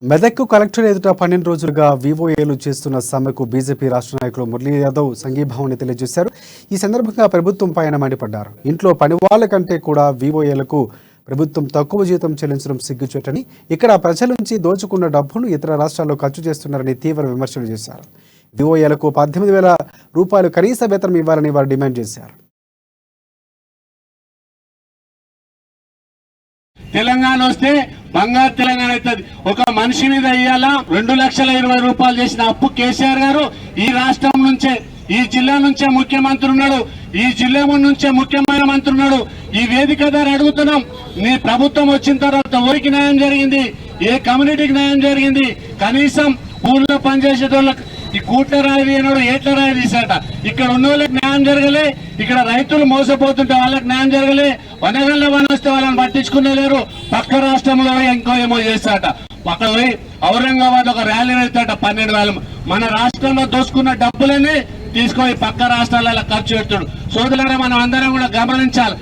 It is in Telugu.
మెదక్ కలెక్టర్ ఎదుట 12 రోజులుగా వివోఏలు చేస్తున్న సమ్మెకు బీజేపీ రాష్ట్ర నాయకులు మురళీ యాదవ్ సంఘీభావాన్ని తెలియజేశారు. ఈ సందర్భంగా ప్రభుత్వంపై ఆయన మండిపడ్డారు. ఇంట్లో పని వాళ్ళ కంటే కూడా వివోఏలకు ప్రభుత్వం తక్కువ జీతం చెల్లించడం సిగ్గుచేటని, ఇక్కడ ప్రజల నుంచి దోచుకున్న డబ్బును ఇతర రాష్ట్రాల్లో ఖర్చు చేస్తున్నారని తీవ్ర విమర్శలు చేశారు. వివోఏలకు 18,000 రూపాయలు కనీస వేతనం ఇవ్వాలని వారు డిమాండ్ చేశారు. తెలంగాణ వస్తే బంగారు తెలంగాణ అవుతుంది. ఒక మనిషి మీద ఇయ్యాల 2,20,000 రూపాయలు చేసిన అప్పు కేసీఆర్ గారు ఈ రాష్ట్రం నుంచే, ఈ జిల్లా నుంచే ముఖ్యమంత్రి ఉన్నాడు, ఈ జిల్లా నుంచే ముఖ్యమైన మంత్రి ఉన్నాడు. ఈ వేదిక ద్వారా అడుగుతున్నాం, నీ ప్రభుత్వం వచ్చిన తర్వాత ఊరికి న్యాయం జరిగింది, ఏ కమ్యూనిటీకి న్యాయం జరిగింది? కనీసం ఊళ్ళో పనిచేసేటోళ్ళకి ఈ కూట్ల రాయి తీయనాడు, ఏట్ల రాయి తీసాట. ఇక్కడ ఉన్న వాళ్ళకి న్యాయం జరగలే, ఇక్కడ రైతులు మోసపోతుంటే వాళ్ళకి న్యాయం జరగలే, వనగల్ల వన వస్తే వాళ్ళని పట్టించుకునే లేరు. పక్క రాష్ట్రంలో ఇంకో ఏమో చేస్తాట, అక్కడ పోయి ఔరంగాబాద్ ఒక ర్యాలీ వెళ్తాట 12,000. మన రాష్ట్రంలో దోసుకున్న డబ్బులన్నీ తీసుకొని పక్క రాష్ట్రాలలో ఖర్చు పెడుతుడు. సోదరులారా, మనం అందరం కూడా గమనించాలి.